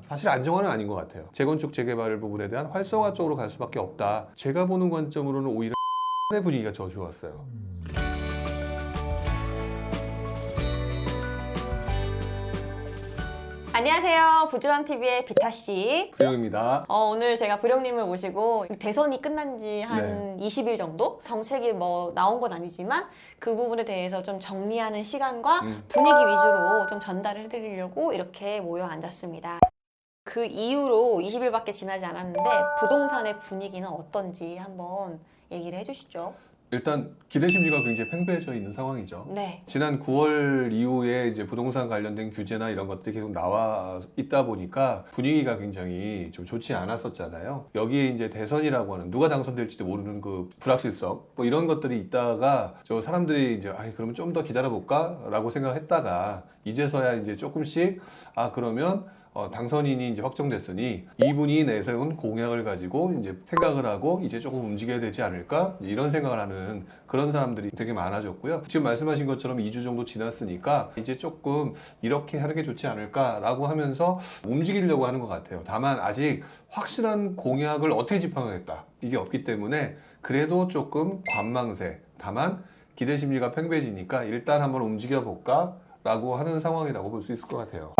사실 안정화는 아닌 것 같아요. 재건축 재개발 부분에 대한 활성화 쪽으로 갈 수밖에 없다. 제가 보는 관점으로는 오히려 분위기가 더 좋았어요. 안녕하세요. 부지런TV의 비타씨. 부영입니다. 오늘 제가 부령님을 모시고 대선이 끝난 지 한 20일 정도? 정책이 뭐 나온 건 아니지만 그 부분에 대해서 좀 정리하는 시간과 분위기 위주로 좀 전달을 해드리려고 이렇게 모여 앉았습니다. 그 이후로 20일밖에 지나지 않았는데 부동산의 분위기는 어떤지 한번 얘기를 해주시죠. 일단 기대 심리가 굉장히 팽배해져 있는 상황이죠. 네. 지난 9월 이후에 이제 부동산 관련된 규제나 이런 것들이 계속 나와 있다 보니까 분위기가 굉장히 좀 좋지 않았었잖아요. 여기에 이제 대선이라고 하는 누가 당선될지도 모르는 그 불확실성 뭐 이런 것들이 있다가 저 사람들이 이제 그러면 좀 더 기다려볼까라고 생각했다가 이제서야 이제 조금씩 그러면 당선인이 이제 확정됐으니 이분이 내세운 공약을 가지고 이제 생각을 하고 이제 조금 움직여야 되지 않을까 이런 생각을 하는 그런 사람들이 되게 많아졌고요. 지금 말씀하신 것처럼 2주 정도 지났으니까 이제 조금 이렇게 하는 게 좋지 않을까라고 하면서 움직이려고 하는 것 같아요. 다만 아직 확실한 공약을 어떻게 집행하겠다 이게 없기 때문에 그래도 조금 관망세. 다만 기대 심리가 팽배해지니까 일단 한번 움직여 볼까 라고 하는 상황이라고 볼 수 있을 것 같아요.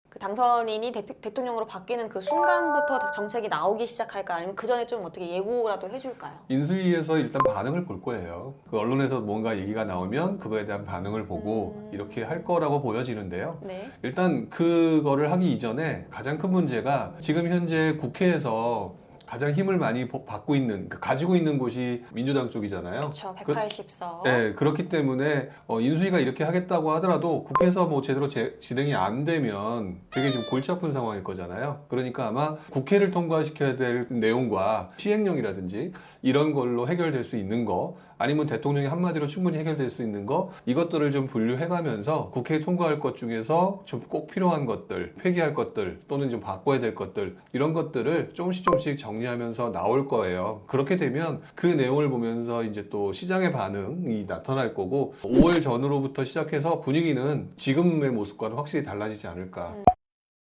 그 당선인이 대통령으로 바뀌는 그 순간부터 정책이 나오기 시작할까요? 아니면 그 전에 좀 어떻게 예고라도 해줄까요? 인수위에서 일단 반응을 볼 거예요. 그 언론에서 뭔가 얘기가 나오면 그거에 대한 반응을 보고 이렇게 할 거라고 보여지는데요. 네. 일단 그거를 하기 이전에 가장 큰 문제가 지금 현재 국회에서 가장 힘을 많이 받고 있는, 가지고 있는 곳이 민주당 쪽이잖아요. 그렇죠. 180석. 네, 그렇기 때문에 인수위가 이렇게 하겠다고 하더라도 국회에서 뭐 제대로 진행이 안 되면 되게 좀 골치 아픈 상황일 거잖아요. 그러니까 아마 국회를 통과시켜야 될 내용과 시행령이라든지 이런 걸로 해결될 수 있는 거 아니면 대통령이 한마디로 충분히 해결될 수 있는 거 이것들을 좀 분류해가면서 국회에 통과할 것 중에서 좀 꼭 필요한 것들, 폐기할 것들 또는 좀 바꿔야 될 것들 이런 것들을 조금씩 정리하면서 나올 거예요. 그렇게 되면 그 내용을 보면서 이제 또 시장의 반응이 나타날 거고 5월 전후로부터 시작해서 분위기는 지금의 모습과는 확실히 달라지지 않을까.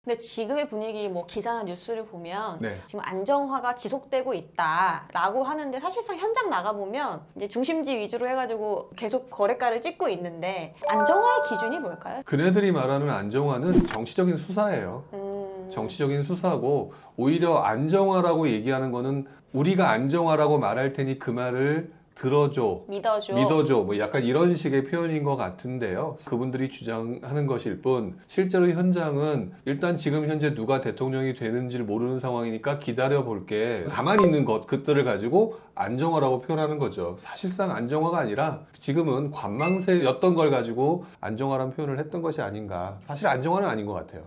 근데 지금의 분위기 뭐 기사나 뉴스를 보면 네. 지금 안정화가 지속되고 있다라고 하는데 사실상 현장 나가보면 이제 중심지 위주로 해가지고 계속 거래가를 찍고 있는데 안정화의 기준이 뭘까요? 그네들이 말하는 안정화는 정치적인 수사예요. 정치적인 수사고 오히려 안정화라고 얘기하는 거는 우리가 안정화라고 말할 테니 그 말을 들어줘, 믿어줘 뭐 약간 이런 식의 표현인 것 같은데요. 그분들이 주장하는 것일 뿐 실제로 현장은 일단 지금 현재 누가 대통령이 되는지를 모르는 상황이니까 기다려볼게 가만히 있는 것들을 가지고 안정화라고 표현하는 거죠. 사실상 안정화가 아니라 지금은 관망세였던 걸 가지고 안정화라는 표현을 했던 것이 아닌가. 사실 안정화는 아닌 것 같아요.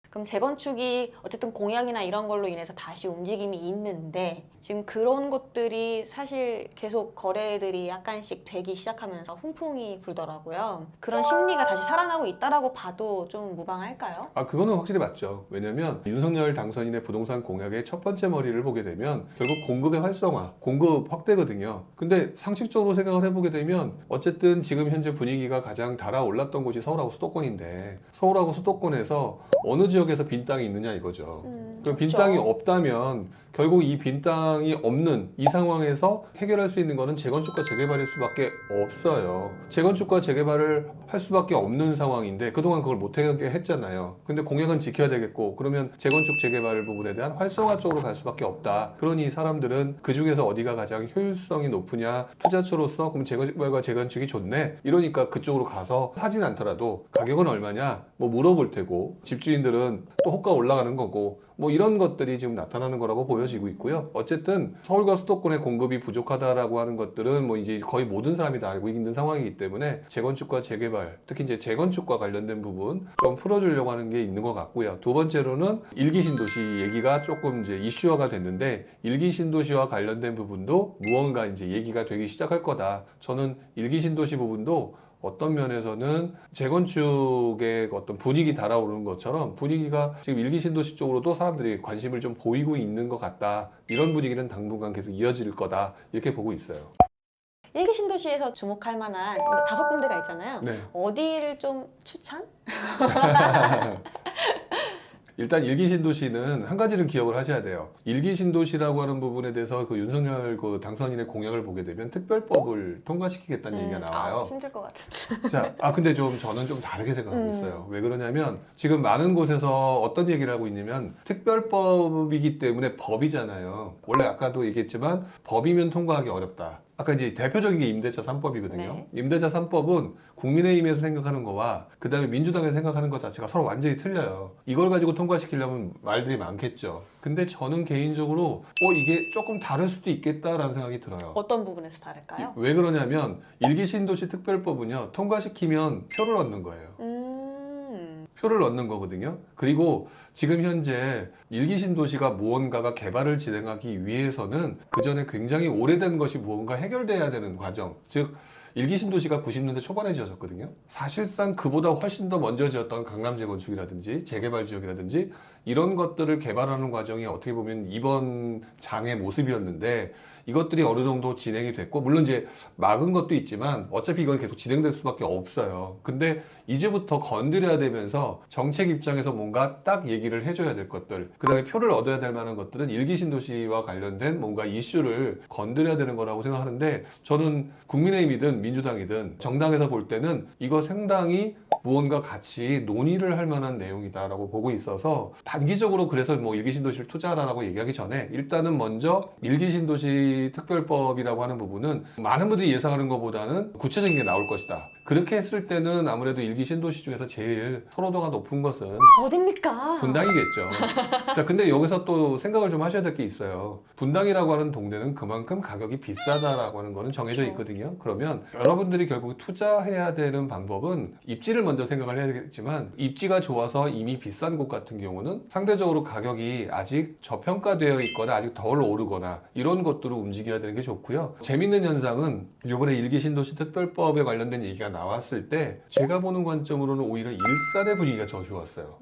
그럼 재건축이 어쨌든 공약이나 이런 걸로 인해서 다시 움직임이 있는데 지금 그런 것들이 사실 계속 거래들이 약간씩 되기 시작하면서 훈풍이 불더라고요. 그런 심리가 다시 살아나고 있다라고 봐도 좀 무방할까요? 그거는 확실히 맞죠. 왜냐면 윤석열 당선인의 부동산 공약의 첫 번째 머리를 보게 되면 결국 공급의 활성화, 공급 확대거든요. 근데 상식적으로 생각을 해보게 되면 어쨌든 지금 현재 분위기가 가장 달아올랐던 곳이 서울하고 수도권인데 서울하고 수도권에서 어느 지역에서 빈 땅이 있느냐 이거죠. 그럼 빈 그렇죠. 땅이 없다면 결국 이 빈 땅이 없는 이 상황에서 해결할 수 있는 거는 재건축과 재개발일 수밖에 없어요. 재건축과 재개발을 할 수밖에 없는 상황인데 그동안 그걸 못하게 했잖아요. 근데 공약은 지켜야 되겠고 그러면 재건축 재개발 부분에 대한 활성화 쪽으로 갈 수밖에 없다. 그러니 사람들은 그 중에서 어디가 가장 효율성이 높으냐 투자처로서 그럼 재개발과 재건축이 좋네 이러니까 그쪽으로 가서 사진 않더라도 가격은 얼마냐 뭐 물어볼 테고 집주인들은 또 호가 올라가는 거고 뭐 이런 것들이 지금 나타나는 거라고 보여지고 있고요. 어쨌든 서울과 수도권의 공급이 부족하다라고 하는 것들은 뭐 이제 거의 모든 사람이 다 알고 있는 상황이기 때문에 재건축과 재개발, 특히 이제 재건축과 관련된 부분 좀 풀어주려고 하는 게 있는 것 같고요. 두 번째로는 일기 신도시 얘기가 조금 이제 이슈화가 됐는데 일기 신도시와 관련된 부분도 무언가 이제 얘기가 되기 시작할 거다. 저는 일기 신도시 부분도 어떤 면에서는 재건축의 어떤 분위기 달아오르는 것처럼 분위기가 지금 일기 신도시 쪽으로도 사람들이 관심을 좀 보이고 있는 것 같다. 이런 분위기는 당분간 계속 이어질 거다. 이렇게 보고 있어요. 일기 신도시에서 주목할 만한 5군데가 있잖아요. 네. 어디를 좀 추천? 일단 일기 신도시는 한 가지는 기억을 하셔야 돼요. 일기 신도시라고 하는 부분에 대해서 그 윤석열 그 당선인의 공약을 보게 되면 특별법을 통과시키겠다는 얘기가 나와요. 힘들 것 같은데. 자, 근데 저는 좀 다르게 생각하고 음. 있어요. 왜 그러냐면 지금 많은 곳에서 어떤 얘기를 하고 있냐면 특별법이기 때문에 법이잖아요. 원래 아까도 얘기했지만 법이면 통과하기 어렵다. 아까 이제 대표적인 게 임대차 3법이거든요. 네. 임대차 3법은 국민의힘에서 생각하는 거와 그 다음에 민주당에서 생각하는 것 자체가 서로 완전히 틀려요. 이걸 가지고 통과시키려면 말들이 많겠죠. 근데 저는 개인적으로 이게 조금 다를 수도 있겠다라는 생각이 들어요. 어떤 부분에서 다를까요? 왜 그러냐면 일기신도시 특별법은요, 통과시키면 표를 얻는 거예요. 표를 얻는 거거든요. 그리고 지금 현재 일기신도시가 무언가가 개발을 진행하기 위해서는 그 전에 굉장히 오래된 것이 무언가 해결돼야 되는 과정, 즉 일기신도시가 90년대 초반에 지어졌거든요. 사실상 그보다 훨씬 더 먼저 지었던 강남 재건축이라든지 재개발 지역이라든지 이런 것들을 개발하는 과정이 어떻게 보면 이번 장의 모습이었는데, 이것들이 어느 정도 진행이 됐고, 물론 이제 막은 것도 있지만 어차피 이건 계속 진행될 수밖에 없어요. 근데 이제부터 건드려야 되면서 정책 입장에서 뭔가 딱 얘기를 해줘야 될 것들, 그 다음에 표를 얻어야 될 만한 것들은 일기신도시와 관련된 뭔가 이슈를 건드려야 되는 거라고 생각하는데, 저는 국민의힘이든 민주당이든 정당에서 볼 때는 이거 상당히 무언가 같이 논의를 할 만한 내용이다라고 보고 있어서, 단기적으로 그래서 뭐 일기신도시를 투자하라고 얘기하기 전에 일단은 먼저 일기신도시 특별법이라고 하는 부분은 많은 분들이 예상하는 것보다는 구체적인 게 나올 것이다. 그렇게 했을 때는 아무래도 일기신도시 중에서 제일 선호도가 높은 것은 어딥니까? 분당이겠죠. 자, 근데 여기서 또 생각을 좀 하셔야 될 게 있어요. 분당이라고 하는 동네는 그만큼 가격이 비싸다라고 하는 거는 정해져 그렇죠. 있거든요. 그러면 여러분들이 결국 투자해야 되는 방법은 입지를 먼저 생각을 해야 되겠지만, 입지가 좋아서 이미 비싼 곳 같은 경우는 상대적으로 가격이 아직 저평가되어 있거나 아직 덜 오르거나 이런 것들을 움직여야 되는 게 좋고요. 재밌는 현상은 이번에 일기신도시 특별법에 관련된 얘기가 나왔을 때 제가 보는 관점으로는 오히려 일산의 분위기가 더 좋았어요.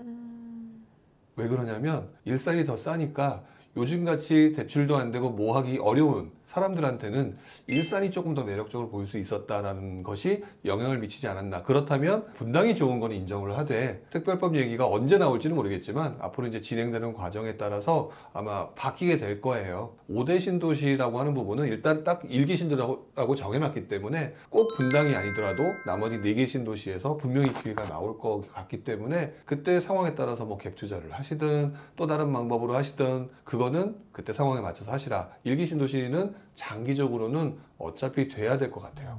왜 그러냐면 일산이 더 싸니까 요즘같이 대출도 안 되고 뭐 하기 어려운 사람들한테는 일산이 조금 더 매력적으로 보일 수 있었다라는 것이 영향을 미치지 않았나. 그렇다면 분당이 좋은 건 인정을 하되, 특별법 얘기가 언제 나올지는 모르겠지만 앞으로 이제 진행되는 과정에 따라서 아마 바뀌게 될 거예요. 5대 신도시라고 하는 부분은 일단 딱 1기 신도라고 정해놨기 때문에 꼭 분당이 아니더라도 나머지 4개 신도시에서 분명히 기회가 나올 것 같기 때문에, 그때 상황에 따라서 뭐 갭 투자를 하시든 또 다른 방법으로 하시든 그거는 그때 상황에 맞춰서 하시라. 1기 신도시는 장기적으로는 어차피 돼야 될 것 같아요.